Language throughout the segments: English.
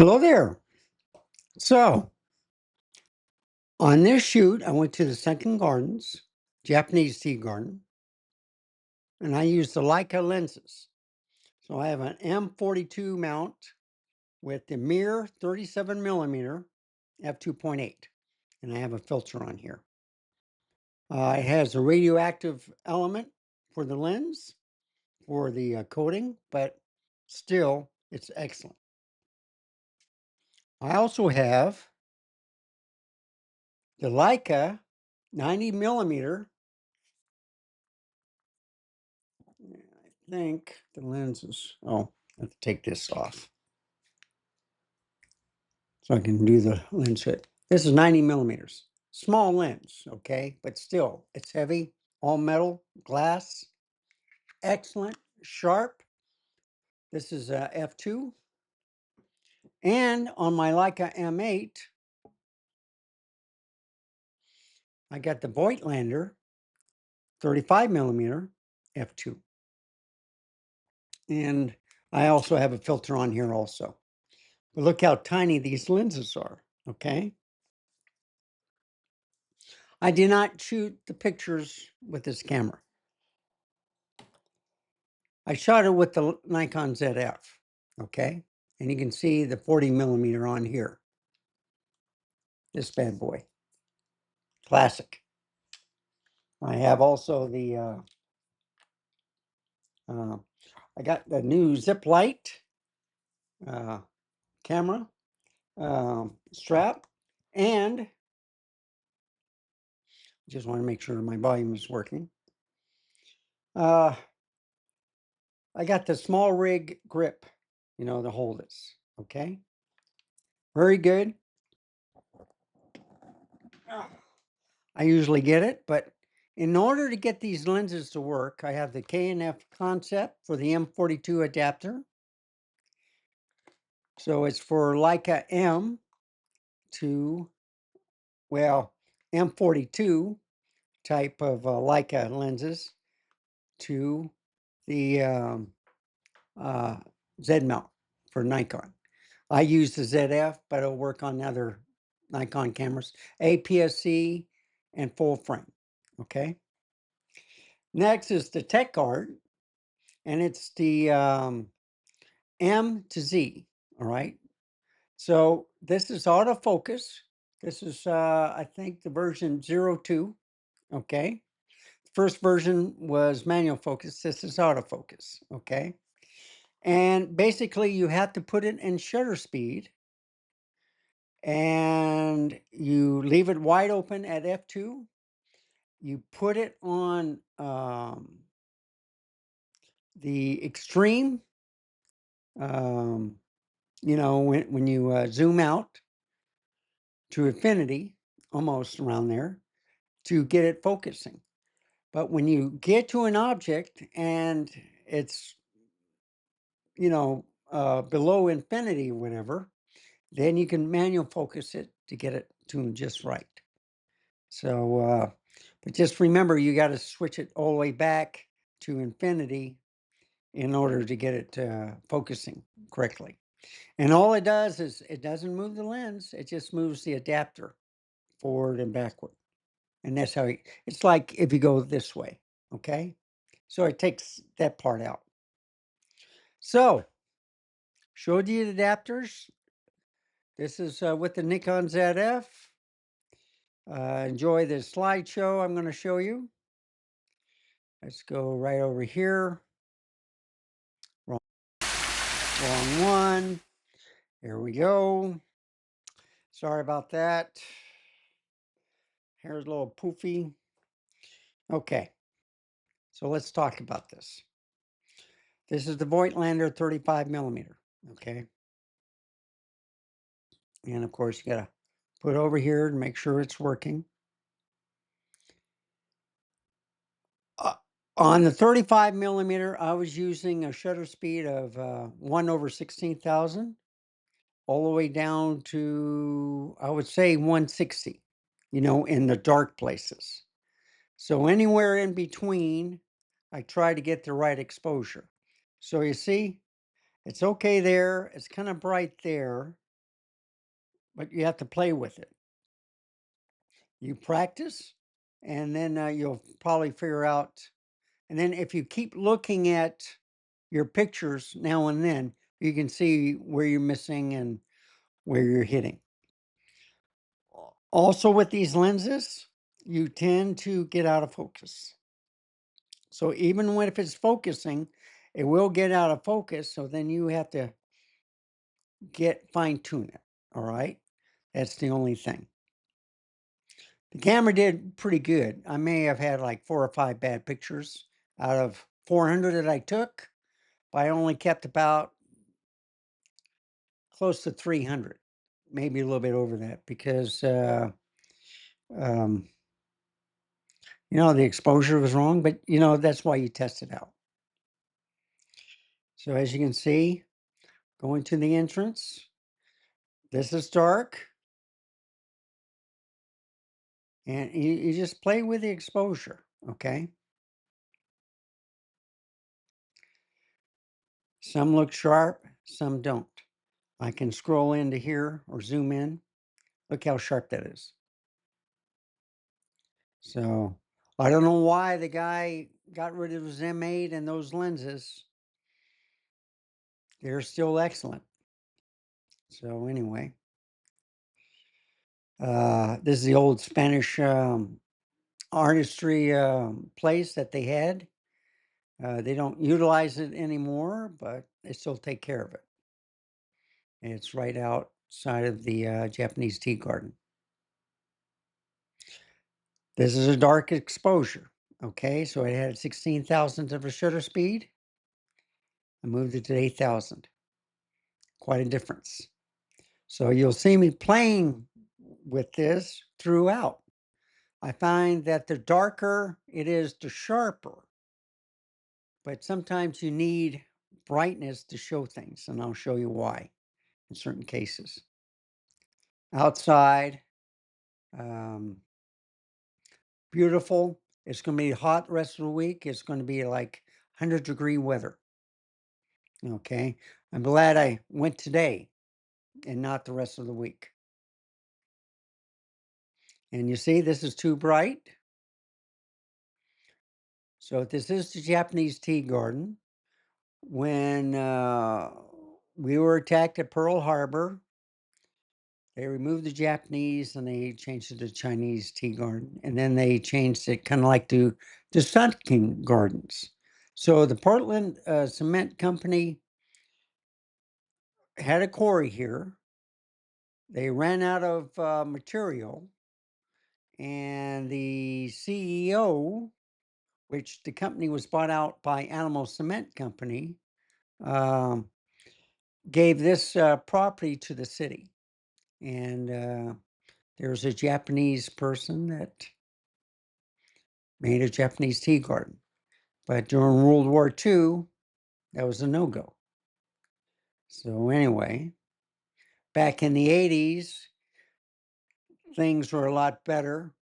Hello there. So, on this shoot, I went to the Sunken Gardens, Japanese tea garden, and I used the Leica lenses. So I have an M42 mount with the mirror 37 millimeter f2.8, and I have a filter on here. It has a radioactive element for the lens, for the coating, but still, it's excellent. I also have the Leica 90 millimeter. I think the lenses, I have to take this off so I can do the lens fit. This is 90 millimeters, small lens, okay, but still, it's heavy, all metal, glass, excellent, sharp. This is f2. And on my Leica M8, I got the Voigtlander 35 millimeter f2. And I also have a filter on here also. But look how tiny these lenses are, okay? I do not shoot the pictures with this camera. I shot it with the Nikon ZF, okay? And you can see the 40 millimeter on here. This bad boy, classic. I have also the, I got the new Zip Light camera strap, and just want to make sure my volume is working. I got the small rig grip, to hold this, okay? Very good. I usually get it, but in order to get these lenses to work, I have the K&F concept for the M42 adapter. So it's for Leica M to, well, M42 type of Leica lenses to the Z mount for Nikon. I use the ZF, but it'll work on other Nikon cameras, APS-C and full frame, okay? Next is the Tech Art, and it's the M to Z, all right? So this is autofocus. This is, I think, the version 02, okay? First version was manual focus. This is autofocus, okay? And basically, you have to put it in shutter speed, and you leave it wide open at f2. You put it on the extreme, when you zoom out to infinity, almost around there, to get it focusing. But when you get to an object and it's, below infinity or whatever, then you can manual focus it to get it tuned just right. So, but just remember, you got to switch it all the way back to infinity in order to get it focusing correctly. And all it does is it doesn't move the lens, it just moves the adapter forward and backward. And that's how it's like if you go this way, okay? So it takes that part out. So, showed you the adapters. This is with the Nikon ZF. Enjoy this slideshow I'm going to show you. Let's go right over here. Wrong one. Here we go. Sorry about that. Hair's a little poofy. Okay, so let's talk about this. This is the Voigtlander 35 millimeter, okay? And of course, you gotta put it over here and make sure it's working. On the 35 millimeter, I was using a shutter speed of 1/16,000, all the way down to, I would say, 160, in the dark places. So anywhere in between, I try to get the right exposure. So you see, it's okay there. It's kind of bright there. but you have to play with it. You practice, and then you'll probably figure out. And then if you keep looking at your pictures now and then, you can see where you're missing and where you're hitting. Also, with these lenses, you tend to get out of focus. So even when if it's focusing, it will get out of focus. So then you have to get fine tune it. All right. That's the only thing. The camera did pretty good. I may have had like 4 or 5 bad pictures out of 400 that I took, but I only kept about close to 300, maybe a little bit over that because, um, the exposure was wrong, but that's why you test it out. So as you can see, going to the entrance, this is dark. And you just play with the exposure, okay? Some look sharp, some don't. I can scroll into here or zoom in. Look how sharp that is. So I don't know why the guy got rid of his M8 and those lenses. They're still excellent. So anyway, this is the old Spanish artistry place that they had. They don't utilize it anymore, but they still take care of it. And it's right outside of the Japanese tea garden. This is a dark exposure. Okay, so it had 16 thousandths of a shutter speed. I moved it to 8,000. Quite a difference. So you'll see me playing with this throughout. I find that the darker it is, the sharper. But sometimes you need brightness to show things, and I'll show you why in certain cases. Outside, um, beautiful. It's going to be hot the rest of the week. It's going to be like 100-degree weather. Okay. I'm glad I went today and not the rest of the week. And you see, this is too bright. So this is the Japanese tea garden. When we were attacked at Pearl Harbor, they removed the Japanese and they changed it to Chinese tea garden. And then they changed it kind of like to the Sun King Gardens. So the Portland Cement Company had a quarry here. They ran out of material, and the CEO, which the company was bought out by Animal Cement Company, um, gave this property to the city. And there's a Japanese person that made a Japanese tea garden. But during World War II, that was a no-go. So anyway, back in the 80s, things were a lot better.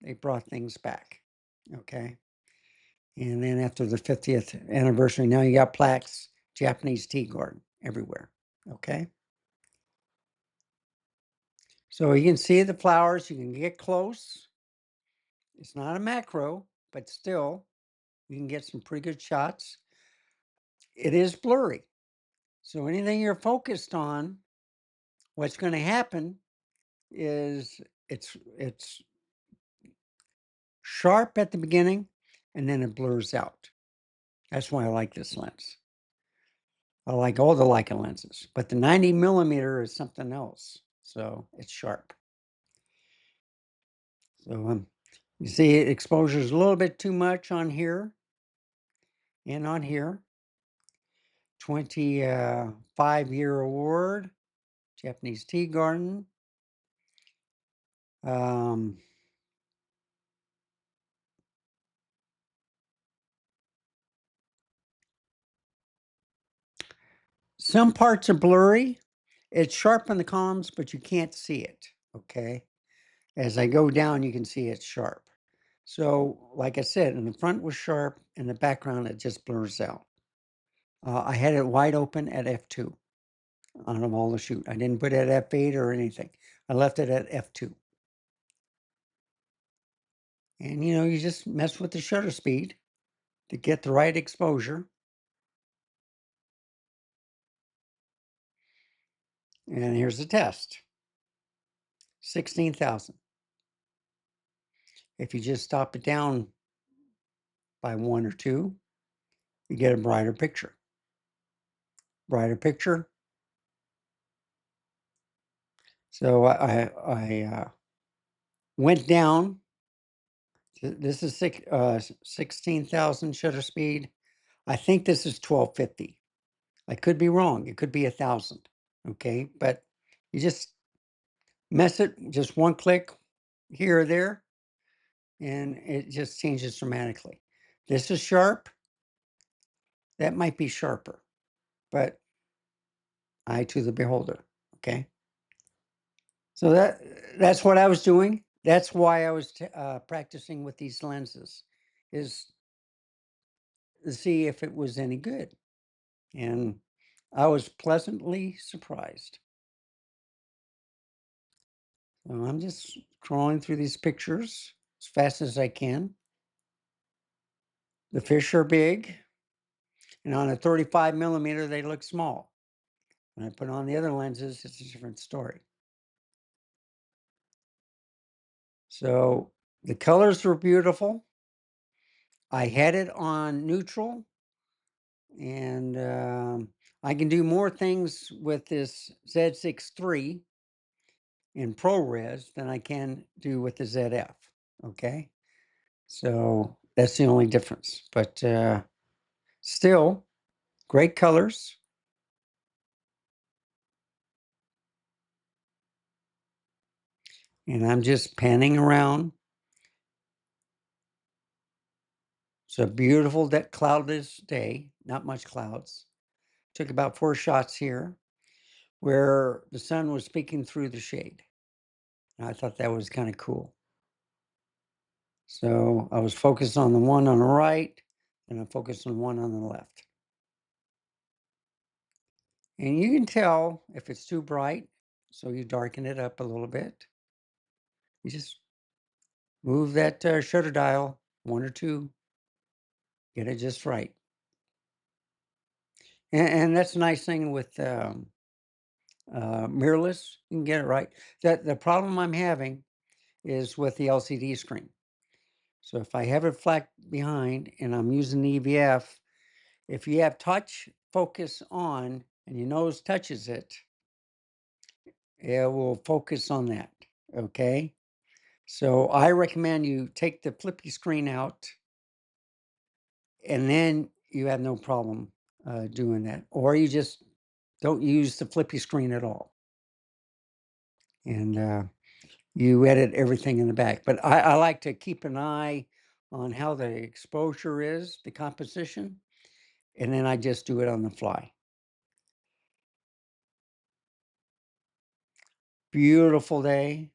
They brought things back, okay? And then after the 50th anniversary, now you got plaques, Japanese tea garden everywhere, okay? So you can see the flowers, you can get close. It's not a macro, but still, you can get some pretty good shots. It is blurry. So anything you're focused on, what's going to happen is it's sharp at the beginning and then it blurs out. That's why I like this lens. I like all the Leica lenses, but the 90 millimeter is something else. So it's sharp. So you see exposure is a little bit too much on here and on here. 25-year award, Japanese tea garden. Um, some parts are blurry. It's sharp on the columns, but you can't see it, okay? As I go down, you can see it's sharp. So, like I said, in the front was sharp, in the background, it just blurs out. I had it wide open at f2 on all the shoot. I didn't put it at f8 or anything. I left it at f2. And you just mess with the shutter speed to get the right exposure. And here's the test. 16,000. If you just stop it down by 1 or 2, you get a brighter picture. Brighter picture. So I went down. This is 16,000 shutter speed. I think this is 1250. I could be wrong. It could be 1,000. Okay, but you just mess it, just one click here or there, and it just changes dramatically. This is sharp. That might be sharper, but eye to the beholder. Okay. So that's what I was doing. That's why I was practicing with these lenses, is to see if it was any good. And I was pleasantly surprised. So I'm just scrolling through these pictures as fast as I can. The fish are big, and on a 35 millimeter, they look small. When I put on the other lenses, it's a different story. So the colors were beautiful. I had it on neutral, and I can do more things with this Z6 III in ProRes than I can do with the ZF. Okay, so that's the only difference. But still, great colors. And I'm just panning around. It's a beautiful cloudless day, not much clouds. Took about 4 shots here where the sun was peeking through the shade. And I thought that was kind of cool. So I was focused on the one on the right, and I focused on one on the left. And you can tell if it's too bright, so you darken it up a little bit. You just move that shutter dial 1 or 2, get it just right. And that's a nice thing with mirrorless. You can get it right. The problem I'm having is with the LCD screen. So if I have it flat behind and I'm using the EVF, if you have touch focus on and your nose touches it, it will focus on that. Okay. So I recommend you take the flippy screen out, and then you have no problem doing that. Or you just don't use the flippy screen at all. And you edit everything in the back. But I like to keep an eye on how the exposure is, the composition, and then I just do it on the fly. Beautiful day,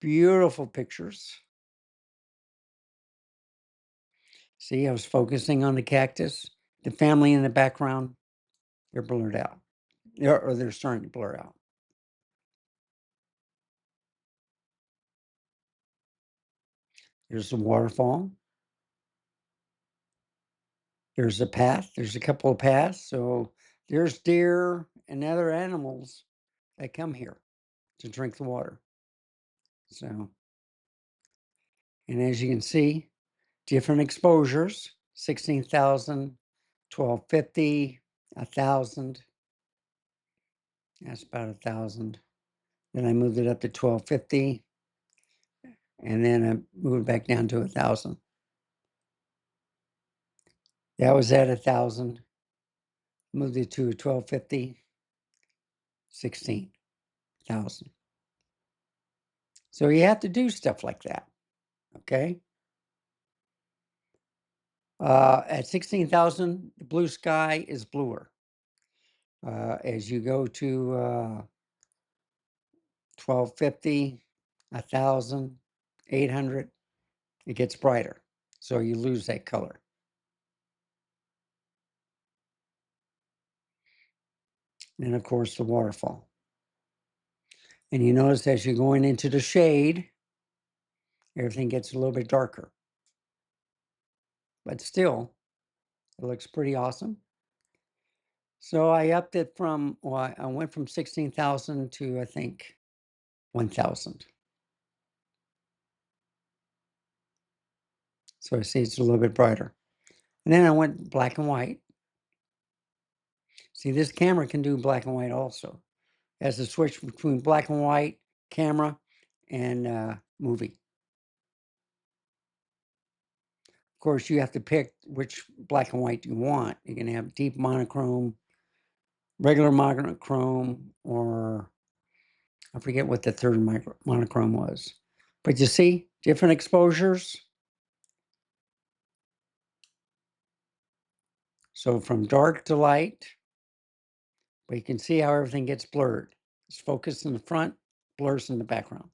beautiful pictures. See, I was focusing on the cactus, the family in the background, they're blurred out, or they're starting to blur out. There's a waterfall. There's a path. There's a couple of paths. So there's deer and other animals that come here to drink the water. So, and as you can see, different exposures, 16,000, 1250, 1,000. That's about 1,000. Then I moved it up to 1250, and then I moved back down to 1,000. That was at 1,000. Moved it to 1250, 16,000. So you have to do stuff like that. Okay. At 16,000, the blue sky is bluer. As you go to 1250, 1,000, 800, it gets brighter. So you lose that color. And of course, the waterfall. And you notice as you're going into the shade, everything gets a little bit darker. But still, it looks pretty awesome. So I upped it from, well, I went from 16,000 to, I think, 1,000. So I see it's a little bit brighter. And then I went black and white. See, this camera can do black and white also. It has a switch between black and white, camera, and movie. Of course, you have to pick which black and white you want. You can have deep monochrome, regular monochrome, or I forget what the third monochrome was. But you see, different exposures. So from dark to light, but you can see how everything gets blurred. It's focused in the front, blurs in the background.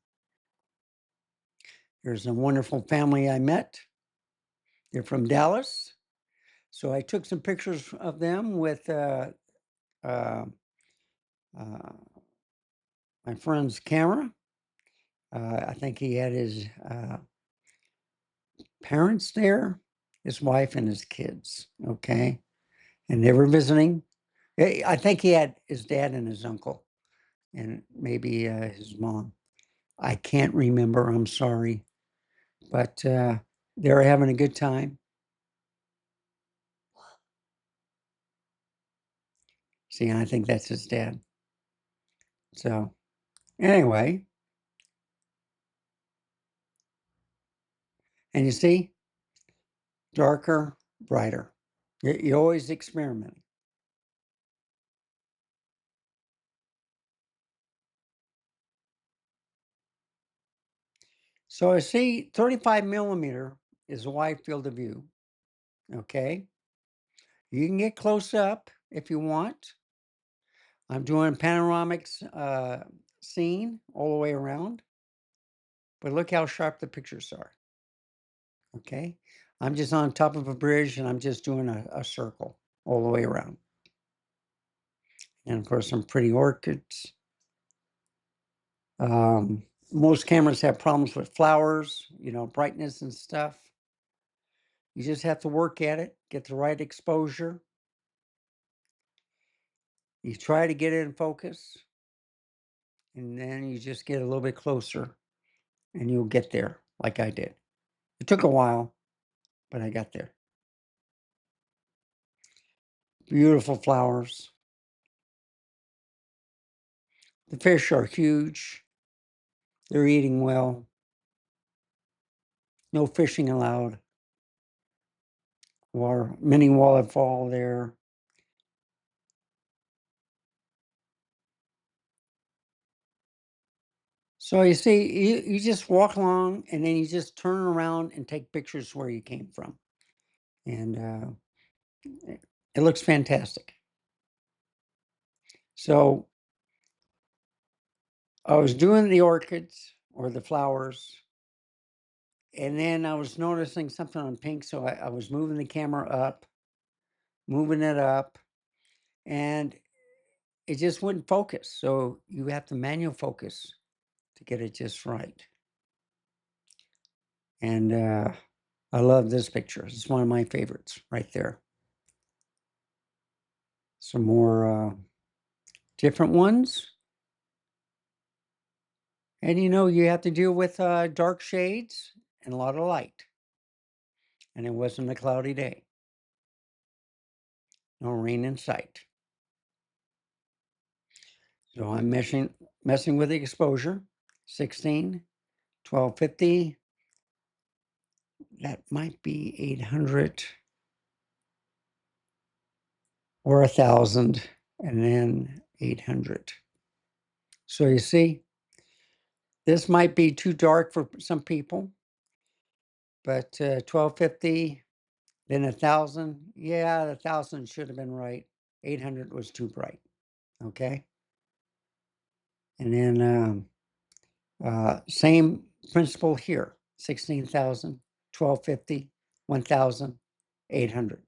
Here's a wonderful family I met. They're from Dallas. So I took some pictures of them with uh, my friend's camera. I think he had his parents there, his wife and his kids, okay? And they were visiting. I think he had his dad and his uncle and maybe his mom. I can't remember, I'm sorry. But they were having a good time. See, I think that's his dad. So anyway, and you see, darker, brighter. You always experiment. So I see 35 millimeter is a wide field of view. Okay. You can get close up if you want. I'm doing panoramics scene all the way around, but look how sharp the pictures are. Okay. I'm just on top of a bridge and I'm just doing a circle all the way around. And of course, some pretty orchids. Most cameras have problems with flowers, brightness and stuff. You just have to work at it, get the right exposure. You try to get it in focus, and then you just get a little bit closer, and you'll get there like I did. It took a while, but I got there. Beautiful flowers. The fish are huge. They're eating well. No fishing allowed. Or mini walleye fall there. So you see, you just walk along and then you just turn around and take pictures where you came from. And it looks fantastic. So I was doing the orchids or the flowers, and then I was noticing something on pink. So I was moving the camera up, moving it up, and it just wouldn't focus. So you have to manual focus to get it just right. And I love this picture. It's one of my favorites right there. Some more different ones. And you have to deal with dark shades and a lot of light. And it wasn't a cloudy day. No rain in sight. So I'm messing with the exposure. 16, 1250. That might be 800 or 1,000, and then 800. So you see, this might be too dark for some people, but 1250, then 1,000. Yeah, the 1,000 should have been right. 800 was too bright. Okay. And then same principle here. 16,000, 1250, 1,000, 800.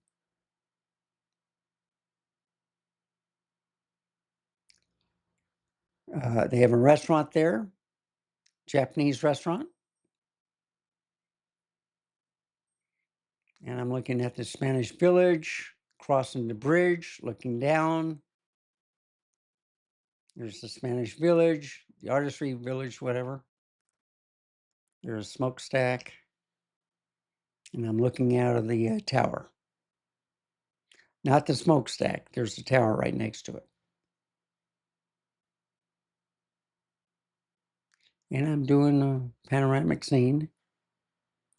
They have a restaurant there, Japanese restaurant. And I'm looking at the Spanish Village, crossing the bridge, looking down. There's the Spanish Village, the Artistry Village, whatever. There's a smokestack. And I'm looking out of the tower. Not the smokestack. There's a tower right next to it. And I'm doing a panoramic scene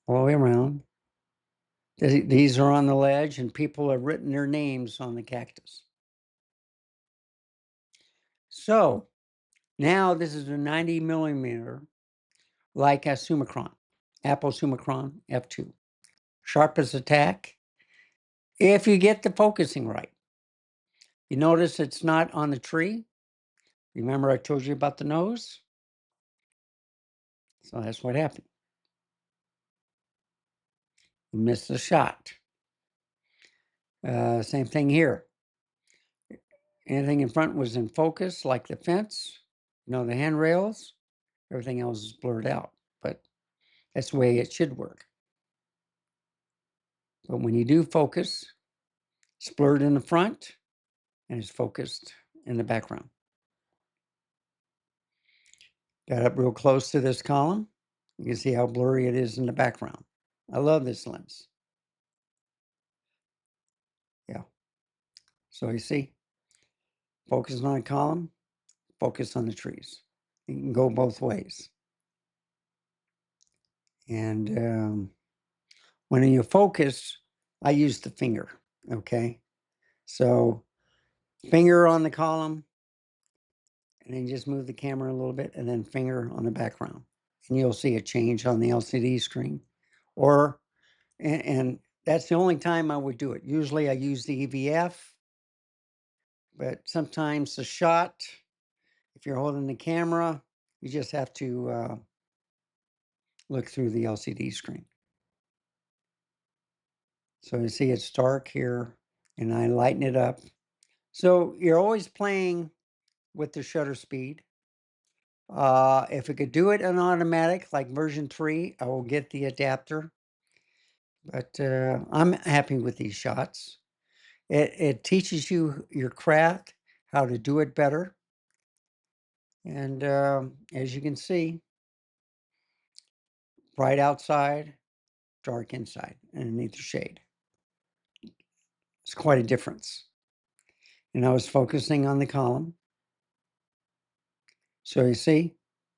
all the way around. These are on the ledge, and people have written their names on the cactus. So now this is a 90 millimeter Leica Summicron, Apple Summicron F2. Sharpest attack. If you get the focusing right. You notice it's not on the tree. Remember I told you about the nose? So that's what happened. You missed the shot. Same thing here. Anything in front was in focus, like the fence, the handrails. Everything else is blurred out, but that's the way it should work. But when you do focus, it's blurred in the front and it's focused in the background. Got up real close to this column. You can see how blurry it is in the background. I love this lens. Yeah. So you see, focus on a column, focus on the trees. You can go both ways. And when you focus, I use the finger, okay? So finger on the column, and then just move the camera a little bit, and then finger on the background. And you'll see a change on the LCD screen. And that's the only time I would do it. Usually I use the EVF, but sometimes the shot, if you're holding the camera, you just have to look through the LCD screen. So you see it's dark here, and I lighten it up. So you're always playing with the shutter speed. If it could do it in automatic, like version 3, I will get the adapter. But I'm happy with these shots. It teaches you your craft, how to do it better. And as you can see, bright outside, dark inside, underneath the shade. It's quite a difference. And I was focusing on the column. So you see,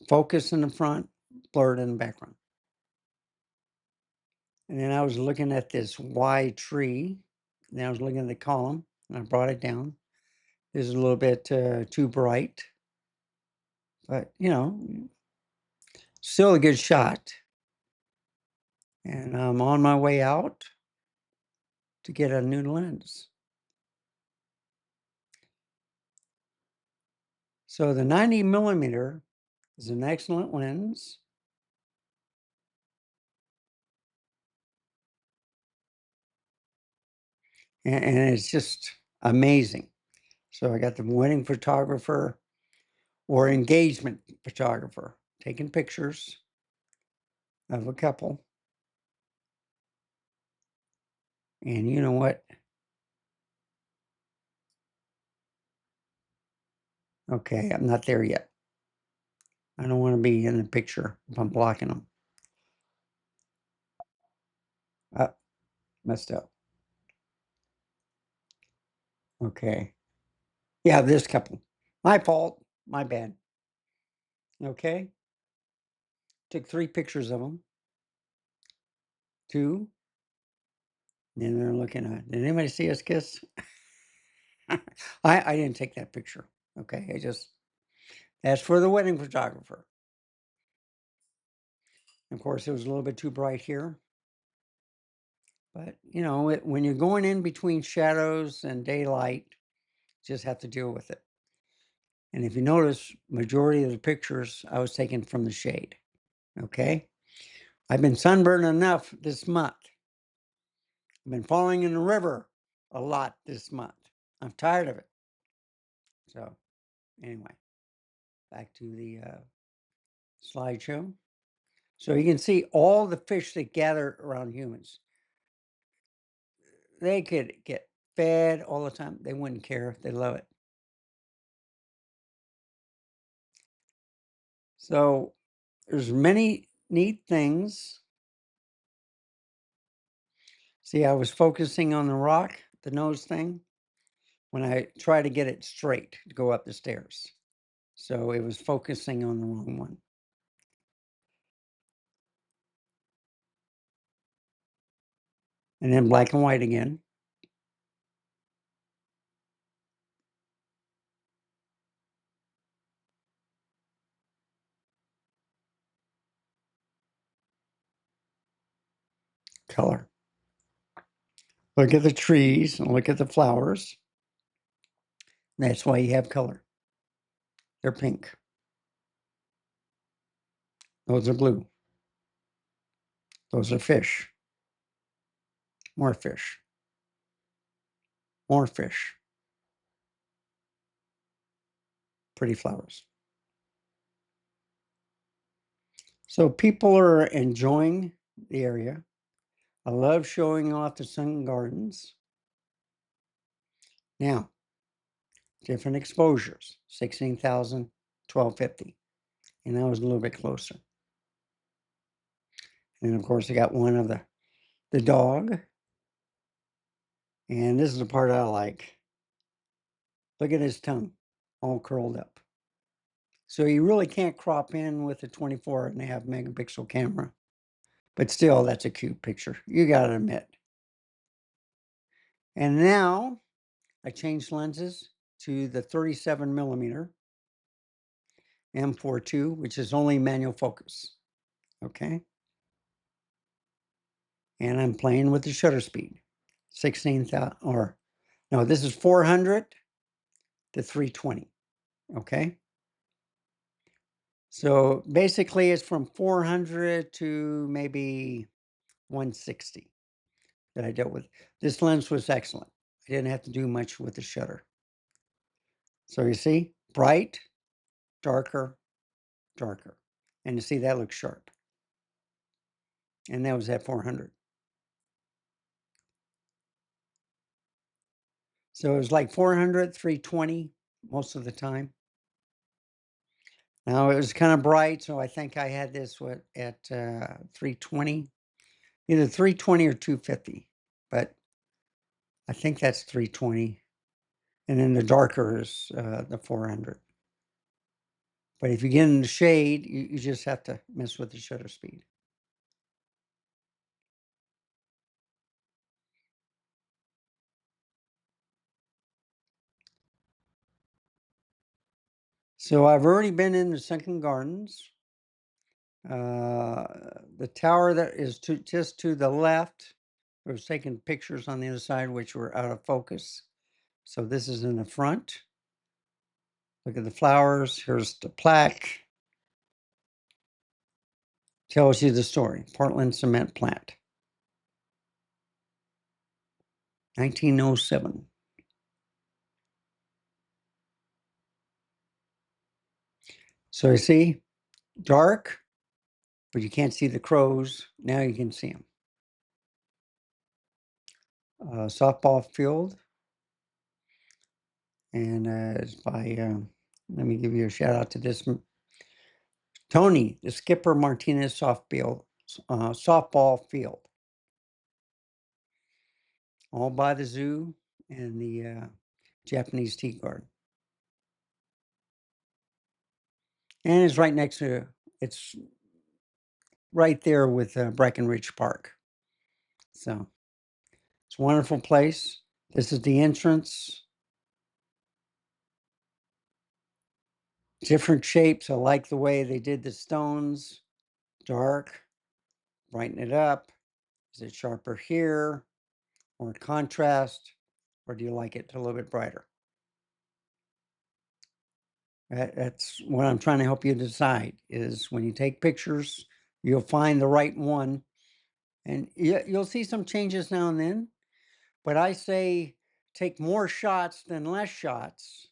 focus in the front, blurred in the background. And then I was looking at this Y tree. And I was looking at the column, and I brought it down. This is a little bit too bright. But, still a good shot. And I'm on my way out to get a new lens. So the 90 millimeter is an excellent lens. And it's just amazing. So I got the wedding photographer or engagement photographer taking pictures of a couple. And you know what? Okay, I'm not there yet. I don't want to be in the picture if I'm blocking them. Messed up. Okay. Yeah, this couple. My fault. My bad. Okay. Took 3 pictures of them. 2. And then they're looking at. Did anybody see us kiss? I didn't take that picture. Okay. That's for the wedding photographer. Of course, it was a little bit too bright here. But, when you're going in between shadows and daylight, you just have to deal with it. And if you notice, majority of the pictures I was taking from the shade. Okay. I've been sunburned enough this month. I've been falling in the river a lot this month. I'm tired of it. So, anyway. Back to the slideshow. So you can see all the fish that gather around humans. They could get fed all the time. They wouldn't care. They love it. So there's many neat things. See, I was focusing on the rock, the nose thing, when I try to get it straight to go up the stairs. So it was focusing on the wrong one. And then black and white again. Color. Look at the trees and look at the flowers. That's why you have color. They're pink. Those are blue. Those are fish. More fish. More fish. Pretty flowers. So people are enjoying the area. I love showing off the sun gardens. Now, different exposures, 16,000, 1250. And that was a little bit closer. And of course, I got one of the dog. And this is the part I like. Look at his tongue, all curled up. So you really can't crop in with a 24.5 megapixel camera. But still, that's a cute picture. You got to admit. And now I changed lenses to the 37 millimeter M42, which is only manual focus. Okay. And I'm playing with the shutter speed, 16,000, or no, this is 400 to 320. Okay. So basically it's from 400 to maybe 160 that I dealt with. This lens was excellent. I didn't have to do much with the shutter. So you see, bright, darker, darker. And you see that looks sharp. And that was at 400. So it was like 400, 320 most of the time. Now it was kind of bright, so I think I had this at 320, either 320 or 250, but I think that's 320. And then the darker is the 400. But if you get in the shade, you just have to mess with the shutter speed. So I've already been in the sunken gardens. The tower that is just to the left, I was taking pictures on the other side, which were out of focus. So this is in the front. Look at the flowers. Here's the plaque. Tells you the story. Portland cement plant. 1907. So you see, dark, but you can't see the crows. Now you can see them. Softball field. And it's by, let me give you a shout out to this. Tony, the Skipper Martinez softball field. All by the zoo and the Japanese tea garden. And it's right next to, it's right there with Breckenridge Park. So it's a wonderful place. This is the entrance. Different shapes. I like the way they did the stones. Dark, brighten it up. Is it sharper here? Or contrast? Or do you like it a little bit brighter? That's what I'm trying to help you decide, is when you take pictures, you'll find the right one. And you'll see some changes now and then. But I say take more shots than less shots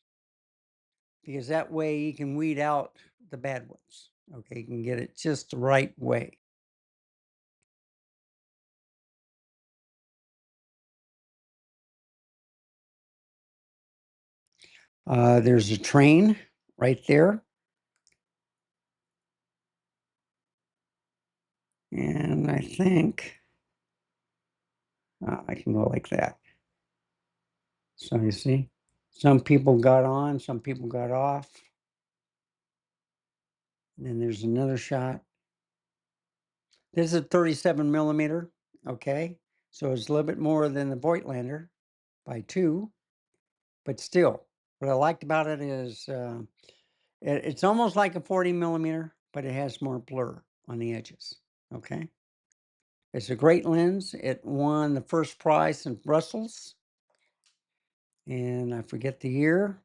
because that way you can weed out the bad ones. Okay, you can get it just the right way. There's a train right there. And I think I can go like that. So you see, some people got on, some people got off. And then there's another shot. This is 37 millimeter. Okay. So it's a little bit more than the Voigtlander by 2. But still, what I liked about it is it's almost like a 40 millimeter, but it has more blur on the edges. Okay. It's a great lens. It won the first prize in Brussels, and I forget the year.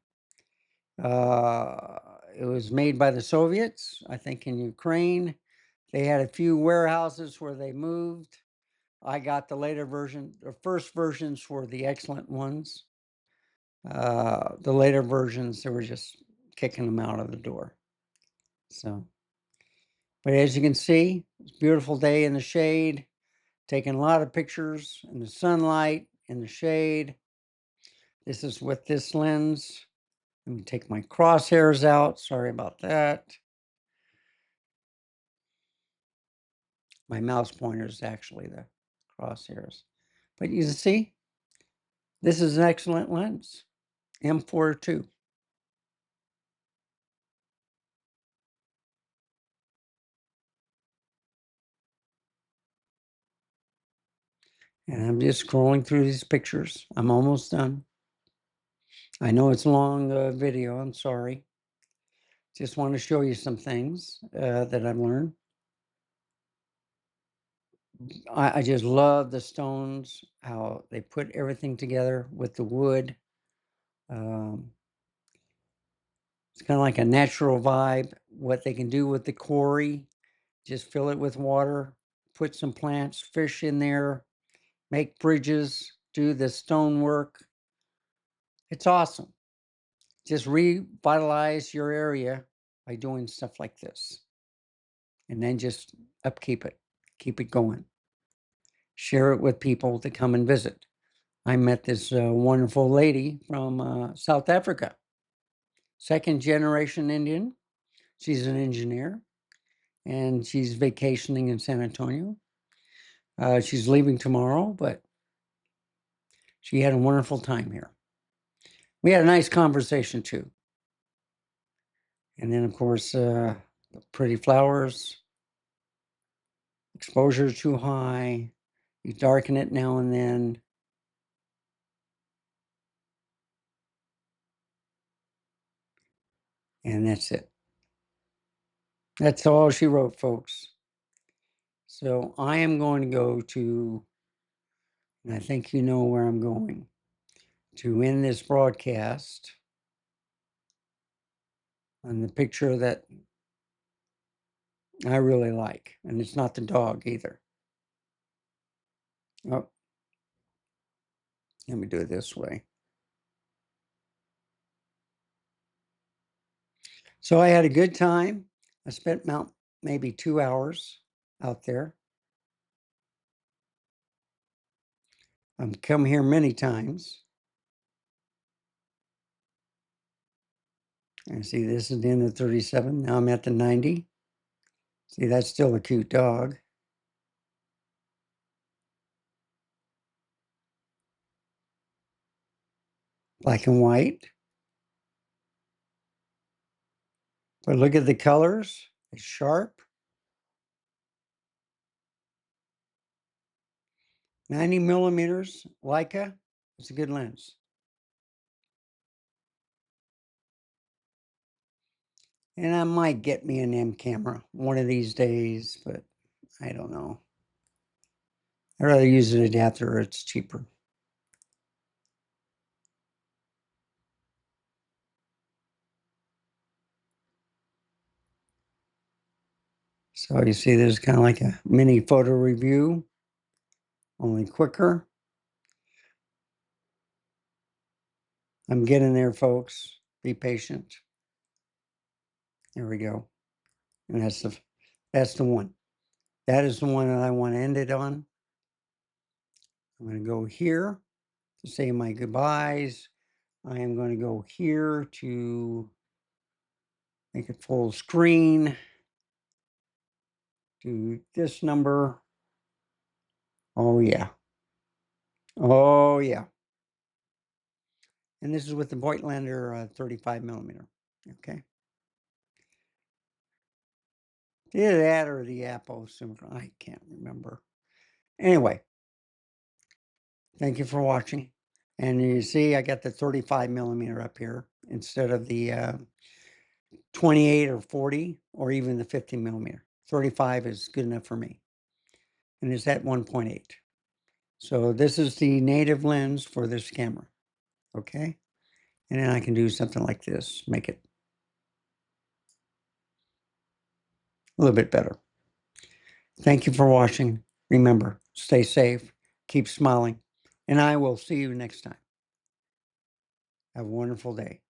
It was made by the Soviets, I think, in Ukraine. They had a few warehouses where they moved. I got the later version. The first versions were the excellent ones. The later versions, they were just kicking them out of the door. So, but as you can see, it's a beautiful day in the shade, taking a lot of pictures in the sunlight, in the shade. This is with this lens. Let me take my crosshairs out. Sorry about that. My mouse pointer is actually the crosshairs. But you can see, this is an excellent lens, M42. And I'm just scrolling through these pictures. I'm almost done. I know it's a long video, I'm sorry. Just want to show you some things that I've learned. I just love the stones, how they put everything together with the wood. Um, it's kind of like a natural vibe. What they can do with the quarry, just fill it with water, put some plants, fish in there, make bridges, do the stonework. It's awesome. Just revitalize your area by doing stuff like this. And then just upkeep it, keep it going. Share it with people to come and visit. I met this wonderful lady from South Africa, second generation Indian. She's an engineer and she's vacationing in San Antonio. She's leaving tomorrow, but she had a wonderful time here. We had a nice conversation too. And then, of course, pretty flowers, exposure too high, you darken it now and then. And that's it. That's all she wrote, folks. So I am going to go to, and I think you know where I'm going, to end this broadcast on the picture that I really like. And it's not the dog either. Oh, let me do it this way. So I had a good time. I spent about maybe 2 hours out there. I've come here many times. And see, this is the end of 37. Now I'm at the 90. See, that's still a cute dog. Black and white. But look at the colors. It's sharp. 90 millimeters Leica. It's a good lens. And I might get me an M camera one of these days, but I don't know. I'd rather use an adapter, it's cheaper. So you see there's kind of like a mini photo review, only quicker. I'm getting there, folks. Be patient. There we go. And that's the one. That is the one that I want to end it on. I'm going to go here to say my goodbyes. I am going to go here to make it full screen. Do this number. Oh, yeah. Oh, yeah. And this is with the Voigtlander 35 millimeter. Okay. Either that or the Apple Summicron. I can't remember. Anyway, thank you for watching. And you see, I got the 35 millimeter up here instead of the 28 or 40 or even the 50 millimeter. 35 is good enough for me. And it's at 1.8. So this is the native lens for this camera. Okay. And then I can do something like this, make it a little bit better. Thank you for watching. Remember, stay safe, keep smiling, and I will see you next time. Have a wonderful day.